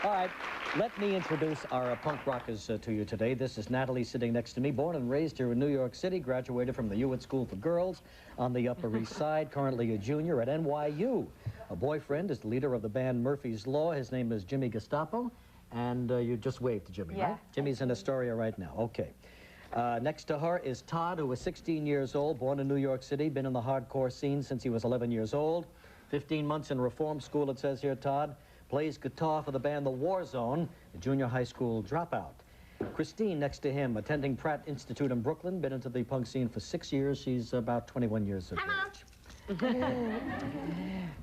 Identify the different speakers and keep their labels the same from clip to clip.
Speaker 1: All right, let me introduce our punk rockers to you today. This is Natalie sitting next to me, born and raised here in New York City, graduated from the Hewitt School for Girls on the Upper East Side, currently a junior at NYU. A boyfriend is the leader of the band Murphy's Law. His name is Jimmy Gestapo, and you just waved to Jimmy, right? Jimmy's in Astoria right now. Okay. Next to her is Todd, who is 16 years old, born in New York City, been in the hardcore scene since he was 11 years old. 15 months in reform school, it says here, Todd. Plays guitar for the band The Warzone, a junior high school dropout. Christine, next to him, attending Pratt Institute in Brooklyn, been into the punk scene for 6 years. She's about 21 years of age.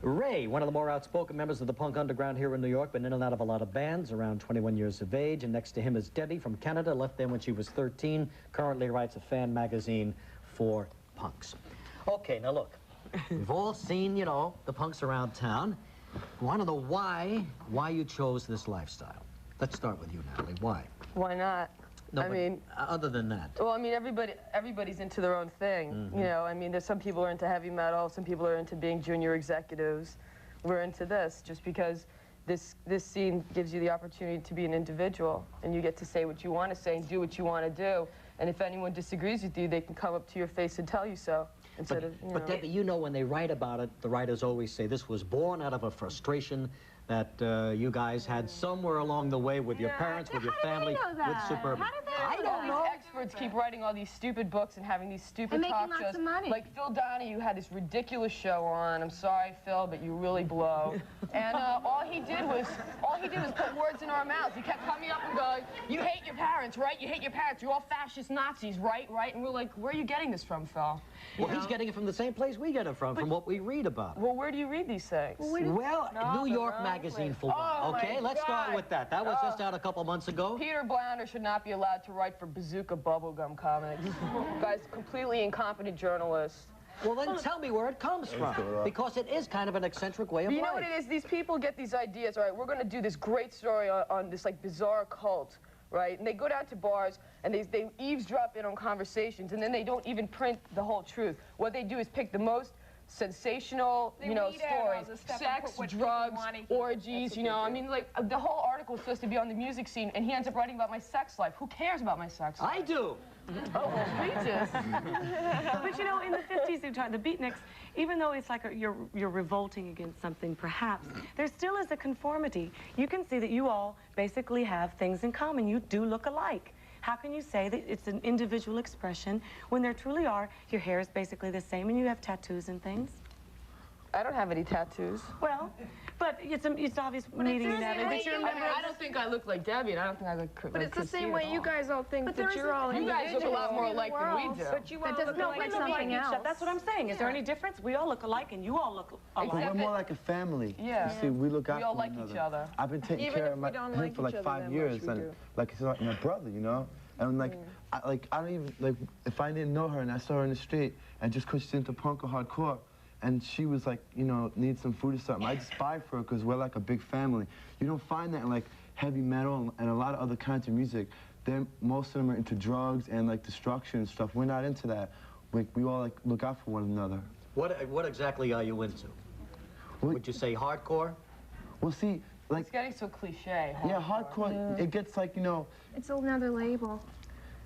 Speaker 1: Ray, one of the more outspoken members of the punk underground here in New York, been in and out of a lot of bands, around 21 years of age. And next to him is Debbie from Canada, left there when she was 13, currently writes a fan magazine for punks. Okay, now look, we've all seen, you know, the punks around town. I want to know why you chose this lifestyle. Let's start with you, Natalie. Why?
Speaker 2: Why not?
Speaker 1: No,
Speaker 2: I mean,
Speaker 1: other than that.
Speaker 2: Well, I mean, everybody's into their own thing.
Speaker 1: Mm-hmm.
Speaker 2: You know, I mean, there's some people are into heavy metal, some people are into being junior executives. We're into this just because this scene gives you the opportunity to be an individual, and you get to say what you want to say and do what you want to do. And if anyone disagrees with you, they can come up to your face and tell you so.
Speaker 1: But Debbie, you know, when they write about it, the writers always say this was born out of a frustration that you guys had somewhere along the way with your parents, with your family, with Suburban.
Speaker 2: I don't know. These experts keep writing all these stupid books and having these stupid talk shows.
Speaker 3: Lots of money.
Speaker 2: Like Phil Donahue had this ridiculous show on. I'm sorry, Phil, but you really blow. And all he did was put words in our mouths. He kept coming up and going, "You hate your parents, right? You hate your parents. You're all fascist Nazis, right? Right?" And we're like, "Where are you getting this from, Phil?"
Speaker 1: Well, he's getting it from the same place we get it from what we read about.
Speaker 2: Well, where do you read these things?
Speaker 1: Well, New York Magazine for one. Okay, let's start with that. That was just out a couple months ago.
Speaker 2: Peter Blounder should not be allowed to write for Bazooka Bubblegum Comics. Guy's a completely incompetent journalist.
Speaker 1: Well, then tell me where it comes from, because it is kind of an eccentric way of life.
Speaker 2: You know what it is? These people get these ideas, all right, we're going to do this great story on this, like, bizarre cult, right? And they go down to bars, and they eavesdrop in on conversations, and then they don't even print the whole truth. What they do is pick the most sensational, you know, stories, sex, drugs, orgies, you know, I mean, like, the whole article is supposed to be on the music scene, and he ends up writing about my sex life. Who cares about my sex life?
Speaker 1: I do.
Speaker 2: Oh, well, preaches.
Speaker 4: But you know, in the 50s, the beatniks, even though it's like you're revolting against something, perhaps, there still is a conformity. You can see that you all basically have things in common. You do look alike. How can you say that it's an individual expression when there truly are? Your hair is basically the same, and you have tattoos and things.
Speaker 2: I don't have any tattoos.
Speaker 4: Well, but it's obvious meeting that.
Speaker 2: I don't think I look like Debbie, and I don't think I look
Speaker 3: But it's the same way you guys all think that you're all
Speaker 2: You guys look a lot more alike than we do.
Speaker 3: But you all look like something else.
Speaker 4: That's what I'm saying. Is there any difference? We all look alike, and you all look alike.
Speaker 5: We're more like a family.
Speaker 2: Yeah.
Speaker 5: You see, we look out
Speaker 2: We all
Speaker 5: for
Speaker 2: like
Speaker 5: one
Speaker 2: each other.
Speaker 5: I've been taking care of him for like 5 years, and like he's like my brother, you know. And like, I don't even like if I didn't know her and I saw her in the street, and just 'cause she's into punk or hardcore, and she was like, you know, need some food or something, I just buy for her because we're like a big family. You don't find that in like heavy metal and a lot of other kinds of music. Most of them are into drugs and like destruction and stuff. We're not into that. We all like look out for one another.
Speaker 1: What exactly are you into? Would you say hardcore?
Speaker 5: Well, see, like
Speaker 2: it's getting so cliche.
Speaker 5: Yeah, hardcore. It gets like, you know.
Speaker 3: It's another label.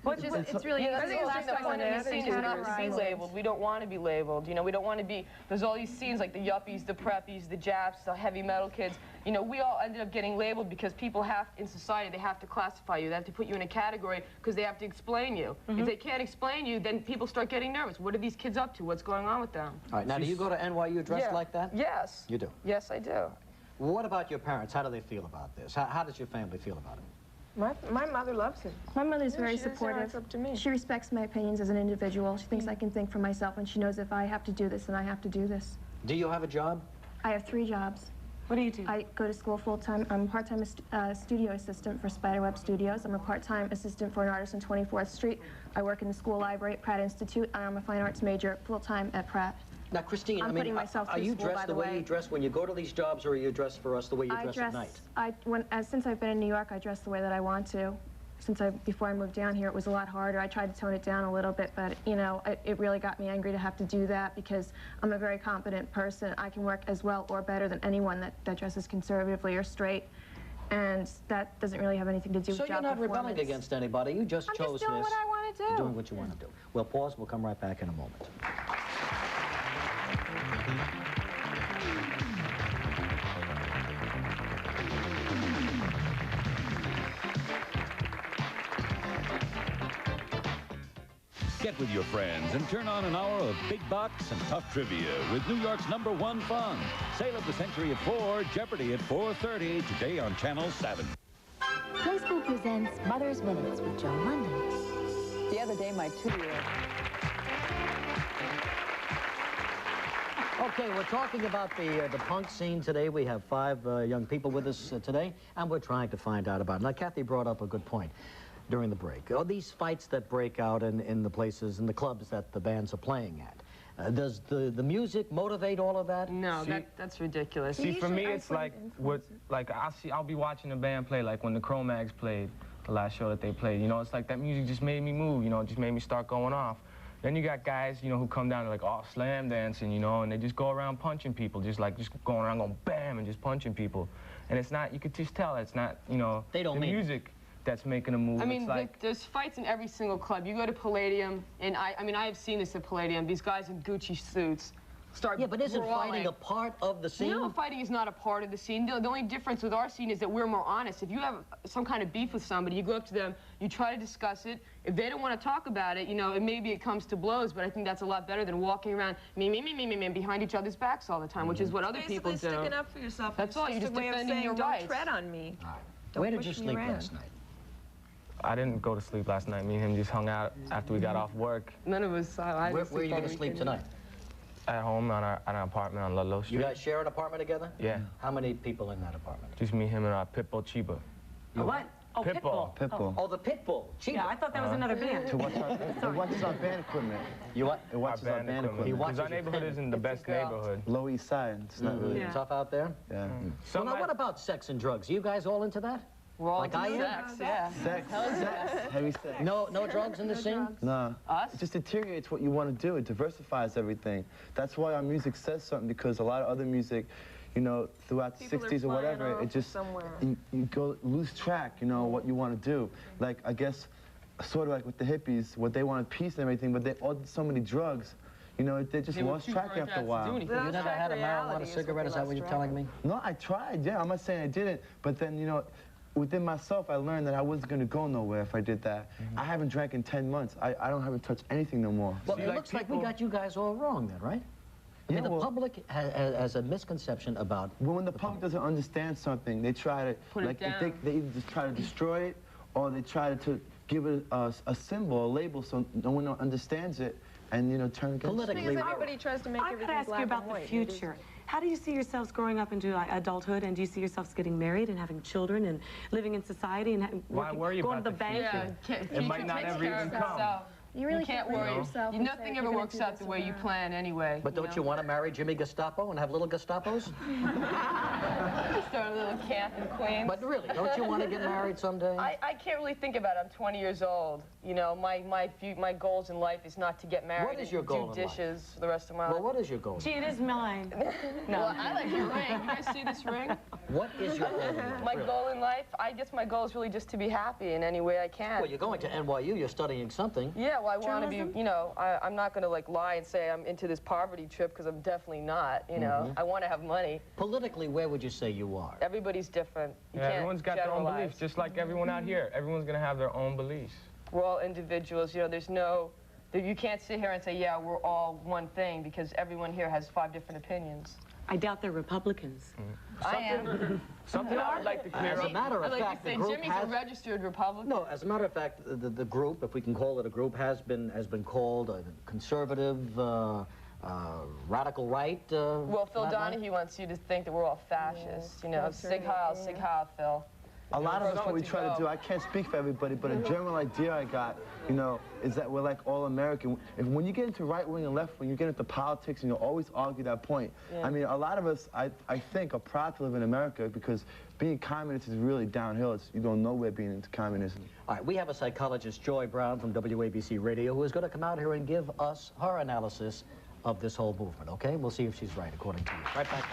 Speaker 2: It's really, I think it's just the point of the scene is not to be labeled. We don't want to be labeled. You know, we don't want to be, there's all these scenes like the yuppies, the preppies, the Japs, the heavy metal kids. You know, we all ended up getting labeled because people in society, they have to classify you. They have to put you in a category because they have to explain you. If they can't explain you, then people start getting nervous. What are these kids up to? What's going on with them?
Speaker 1: All right, now do you go to NYU dressed like that?
Speaker 2: Yes.
Speaker 1: You do?
Speaker 2: Yes, I do.
Speaker 1: What about your parents? How do they feel about this? How does your family feel about it?
Speaker 3: My mother loves it.
Speaker 6: My mother's very supportive.
Speaker 3: It's up to me.
Speaker 6: She respects my opinions as an individual. She thinks I can think for myself, and she knows if I have to do this, then I have to do this.
Speaker 1: Do you have a job?
Speaker 6: I have 3 jobs.
Speaker 4: What do you do?
Speaker 6: I go to school full-time. I'm a part-time studio assistant for Spiderweb Studios. I'm a part-time assistant for an artist on 24th Street. I work in the school library at Pratt Institute, and I'm a fine arts major full-time at Pratt.
Speaker 1: Now, Christine,
Speaker 6: I'm putting myself
Speaker 1: are
Speaker 6: through
Speaker 1: you
Speaker 6: school,
Speaker 1: dressed
Speaker 6: by
Speaker 1: the way you dress when you go to these jobs, or are you dressed for us the way you dress at night?
Speaker 6: Since I've been in New York, I dress the way that I want to. Before I moved down here, it was a lot harder. I tried to tone it down a little bit, but, you know, it really got me angry to have to do that because I'm a very competent person. I can work as well or better than anyone that dresses conservatively or straight. and that doesn't really have anything to do with
Speaker 1: So
Speaker 6: job
Speaker 1: you're not
Speaker 6: performance.
Speaker 1: rebelling against anybody. You just chose
Speaker 6: just doing
Speaker 1: this.
Speaker 6: what I want to do.
Speaker 1: You're doing what you want to do. We'll pause. We'll come right back in a moment.
Speaker 7: Get with your friends and turn on an hour of big bucks and tough trivia with New York's #1 fun. Sale of the Century at 4, Jeopardy at 4:30, today on Channel 7.
Speaker 8: Play School presents Mother's Minutes with Joan London.
Speaker 9: The other day, my 2-year-old...
Speaker 1: Okay, we're talking about the punk scene today. We have 5 young people with us today, and we're trying to find out about it. Now, Kathy brought up a good point during the break. These fights that break out in the places, in the clubs that the bands are playing at. Does the music motivate all of that?
Speaker 2: No, that's ridiculous.
Speaker 10: See, for me, it's like I'll be watching a band play, like when the Cro-Mags played, the last show that they played. You know, it's like that music just made me move. You know, it just made me start going off. Then you got guys, you know, who come down to like all slam dancing, you know, and they just go around punching people, just going around going bam and just punching people. And it's not, you could just tell it's not, you know,
Speaker 1: they don't
Speaker 10: the music that's making a move.
Speaker 2: I mean,
Speaker 10: it's like,
Speaker 2: there's fights in every single club. You go to Palladium, and I mean, I have seen this at Palladium. These guys in Gucci suits start
Speaker 1: but isn't
Speaker 2: brawling.
Speaker 1: fighting a part of the scene?
Speaker 2: No, fighting is not a part of the scene. The only difference with our scene is that we're more honest. If you have some kind of beef with somebody, you go up to them, you try to discuss it. If they don't want to talk about it, you know, maybe it comes to blows, but I think that's a lot better than walking around me, behind each other's backs all the time, which is what other people do.
Speaker 3: Basically sticking up for yourself.
Speaker 2: That's all. You're just defending your rights.
Speaker 3: Don't tread on me.
Speaker 1: All right. Where did you sleep last night?
Speaker 10: I didn't go to sleep last night. Me and him just hung out after we got off work.
Speaker 2: None of us.
Speaker 1: Where are you going to sleep tonight?
Speaker 10: At home at our apartment on Ludlow Street.
Speaker 1: You guys share an apartment together?
Speaker 10: Yeah.
Speaker 1: How many people in that apartment?
Speaker 10: Just me, him, and Pitbull Chiba.
Speaker 4: What? Oh,
Speaker 10: Pitbull.
Speaker 5: Pitbull.
Speaker 1: Oh, the Pitbull. Chiba.
Speaker 4: Yeah, I thought that was another band.
Speaker 5: To watch it watches our band equipment.
Speaker 1: You what?
Speaker 5: It watches our band equipment.
Speaker 10: Because our neighborhood isn't the best neighborhood.
Speaker 5: Lower East Side. It's not really
Speaker 1: tough out there?
Speaker 5: Yeah.
Speaker 1: So now what about sex and drugs? Are you guys all into that?
Speaker 2: We're all
Speaker 1: like I am?
Speaker 2: sex, yeah.
Speaker 5: Sex. Heavy sex.
Speaker 1: No drugs in the scene?
Speaker 5: No.
Speaker 2: Us?
Speaker 5: It just deteriorates what you want to do. It diversifies everything. That's why our music says something, because a lot of other music, you know, throughout the 60s or whatever, it just, you go lose track, you know, what you want to do. Like, I guess, sort of like with the hippies, what they wanted peace and everything, but they all did so many drugs. You know, they just lost track after a while.
Speaker 1: You never had a marijuana cigarette, is that what you're telling me?
Speaker 5: No, I tried, yeah. I'm not saying I didn't, but then, you know, within myself, I learned that I wasn't going to go nowhere if I did that. I haven't drank in 10 months. I haven't touched anything no more.
Speaker 1: Well, it looks like we got you guys all wrong then, right? I mean, the public has a misconception about...
Speaker 5: Well, when the public doesn't understand something, they try to...
Speaker 2: Put it down.
Speaker 5: They either just try to destroy it, or they try to give it a symbol, a label, so no one understands it, and, you know, turn against it.
Speaker 3: Because everybody tries to make everything black and white.
Speaker 4: I could ask you about the future. How do you see yourselves growing up into like adulthood, and do you see yourselves getting married and having children and living in society and going to the bank?
Speaker 2: Yeah,
Speaker 10: it might not ever even come.
Speaker 6: You really
Speaker 2: can't worry.
Speaker 6: yourself.
Speaker 2: Nothing ever works out the way you plan anyway.
Speaker 1: But don't you want to marry Jimmy Gestapo and have little Gestapos?
Speaker 2: Start a little camp in Queens.
Speaker 1: But really, don't you want to get married someday?
Speaker 2: I can't really think about it. I'm 20 years old. You know, my goals in life is not to get married.
Speaker 1: What is your goal
Speaker 2: and do dishes for the rest of my life.
Speaker 1: Well, what is your goal?
Speaker 4: Gee, it is mine. No.
Speaker 2: Well, I like your ring. You guys see this ring?
Speaker 1: What is your goal in life?
Speaker 2: My goal in life, I guess my goal is really just to be happy in any way I can.
Speaker 1: Well, you're going to NYU. You're studying something.
Speaker 2: Yeah, well, I want to be, you know, I'm not going to, like, lie and say I'm into this poverty trip, because I'm definitely not, you know. I want to have money.
Speaker 1: Politically, where would you say you are?
Speaker 2: Everybody's different. You
Speaker 10: Yeah,
Speaker 2: can't
Speaker 10: everyone's got their own beliefs, just like everyone out here. Everyone's going to have their own beliefs.
Speaker 2: We're all individuals, you know, there's no... You can't sit here and say, yeah, we're all one thing, because everyone here has 5 different opinions.
Speaker 4: I doubt they're Republicans.
Speaker 2: I am.
Speaker 10: Something I would like to clear
Speaker 1: As
Speaker 10: up.
Speaker 1: a matter of
Speaker 2: I like
Speaker 1: fact,
Speaker 2: to say,
Speaker 1: the group
Speaker 2: Jimmy's
Speaker 1: has...
Speaker 2: a registered Republican.
Speaker 1: No, as a matter of fact, the group, if we can call it a group, has been called conservative, radical right.
Speaker 2: Well, Phil Donahue wants you to think that we're all fascists. You know, Sig Heil, Phil.
Speaker 5: A lot of us, what we try to do, I can't speak for everybody, but a general idea I got, you know, is that we're like all American. When you get into right wing and left wing, you get into politics and you'll always argue that point. Yeah. I mean, a lot of us, I think, are proud to live in America, because being communist is really downhill. You go nowhere being into communism. All
Speaker 1: right, we have a psychologist, Joy Brown from WABC Radio, who is going to come out here and give us her analysis of this whole movement, okay? We'll see if she's right, according to you. Right back.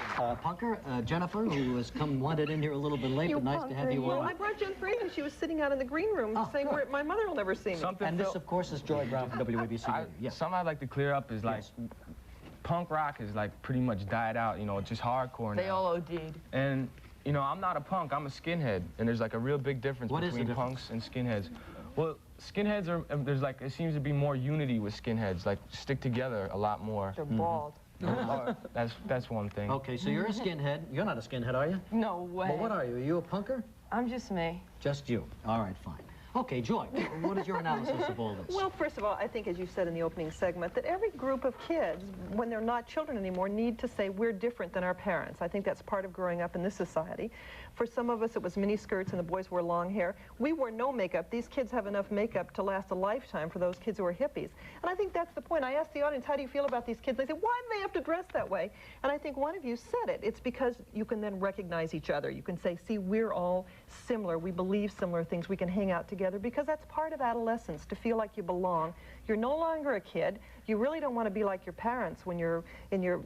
Speaker 1: Punker, Jennifer, who has wandered in here a little bit late, but nice to have you on.
Speaker 3: I brought Jen Fraser. She was sitting out in the green room saying, my mother will never see me.
Speaker 1: And this, of course, is Joy Brown from WABC.
Speaker 10: Something I'd like to clear up is, like, punk rock is, like, pretty much died out, you know, just hardcore now.
Speaker 2: They all OD'd.
Speaker 10: And, you know, I'm not a punk, I'm a skinhead. And there's, like, a real big difference between punks and skinheads. Well, skinheads are, there's, like, it seems to be more unity with skinheads, like, stick together a lot more.
Speaker 2: They're bald.
Speaker 10: That's one thing.
Speaker 1: Okay, so you're a skinhead. You're not a skinhead, are you?
Speaker 2: No way.
Speaker 1: Well, what are you? Are you a punker?
Speaker 2: I'm just me.
Speaker 1: Just you. All right, fine. Okay, Joy, what is your analysis of all this?
Speaker 3: Well, first of all, I think, as you said in the opening segment, that every group of kids, when they're not children anymore, need to say, we're different than our parents. I think that's part of growing up in this society. For some of us, it was mini skirts and the boys wore long hair. We wore no makeup. These kids have enough makeup to last a lifetime for those kids who are hippies. And I think that's the point. I asked the audience, how do you feel about these kids? They said, why do they have to dress that way? And I think one of you said it. It's because you can then recognize each other. You can say, see, we're all similar. We believe similar things. We can hang out together, because that's part of adolescence, to feel like you belong. You're no longer a kid. You really don't want to be like your parents when you're in your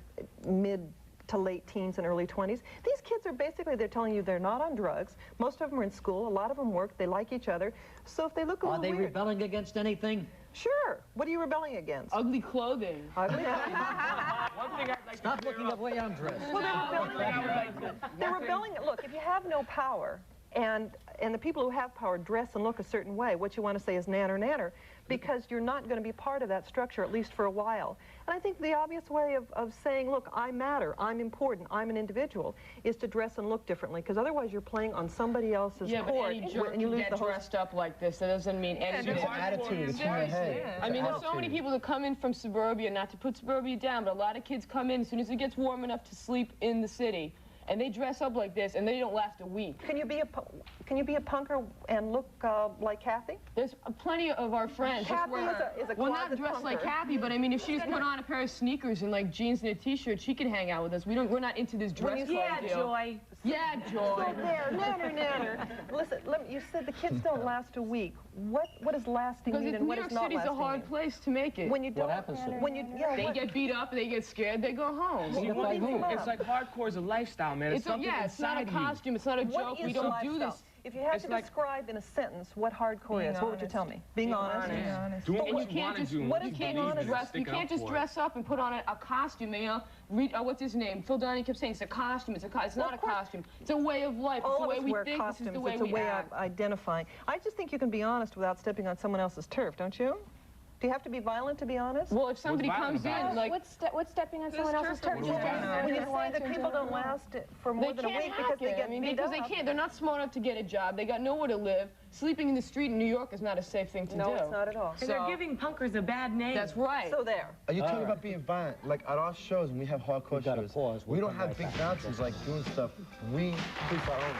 Speaker 3: mid to late teens and early 20s. These kids are basically, they're telling you they're not on drugs. Most of them are in school. A lot of them work. They like each other. So if they look a little weird...
Speaker 1: Are they rebelling against anything?
Speaker 3: Sure. What are you rebelling against?
Speaker 2: Ugly clothing.
Speaker 3: Ugly
Speaker 10: One thing I'd like
Speaker 1: Stop looking the way I'm dressed.
Speaker 3: Well, they're rebelling. Look, if you have no power, and the people who have power dress and look a certain way, what you want to say is nanner, nanner, because you're not going to be part of that structure, at least for a while. And I think the obvious way of saying, look, I matter, I'm important, I'm an individual, is to dress and look differently, because otherwise you're playing on somebody else's court,
Speaker 2: and you lose the dressed up like this. That doesn't mean anything.
Speaker 5: It's an attitude. It's in your head.
Speaker 2: I mean, there's so many people that come in from suburbia, not to put suburbia down, but a lot of kids come in as soon as it gets warm enough to sleep in the city. And they dress up like this, and they don't last a week.
Speaker 3: Can you be a punker and look like Kathy?
Speaker 2: There's plenty of our friends.
Speaker 3: Kathy is a
Speaker 2: well, not dressed like Kathy, but I mean, if she just put on a pair of sneakers and like jeans and a t-shirt, she can hang out with us. We're not into this dress deal.
Speaker 4: Joy.
Speaker 2: Yeah, Joy.
Speaker 3: So there, nanner. Listen, you said the kids don't last a week. What does lasting mean and what is not lasting?
Speaker 2: Because New York City's a hard place to make it.
Speaker 3: When you don't,
Speaker 1: what happens to them?
Speaker 3: When you,
Speaker 2: they get beat up, they get scared, they go home.
Speaker 10: It's like hardcore is a lifestyle, man. It's something
Speaker 2: it's not a costume, it's not a joke. We don't do this.
Speaker 3: If you had to describe in a sentence what hardcore is, what would you tell me? Being honest.
Speaker 10: Doing what you want to do.
Speaker 3: What is being honest?
Speaker 2: You can't just dress up and put on a costume, you know? What's his name? Phil Donahue kept saying it's a costume. It's not a costume. It's a way of life. It's the way we think. This is the way we act.
Speaker 3: It's a way of identifying. I just think you can be honest without stepping on someone else's turf, don't you? Do you have to be violent to be honest?
Speaker 2: Well, if somebody comes in, like...
Speaker 6: What's stepping on someone else's turf?
Speaker 3: When you say that people don't last for more than a week because they get beat up.
Speaker 2: Because they can't. They're not smart enough to get a job. They got nowhere to live. Sleeping in the street in New York is not a safe thing to do.
Speaker 3: No, it's not at all.
Speaker 4: And they're giving punkers a bad name.
Speaker 2: That's right.
Speaker 3: So there.
Speaker 5: Are you talking about being violent? Like at our shows, when we have hardcore shows, we don't have big dancers like doing stuff. We keep our own.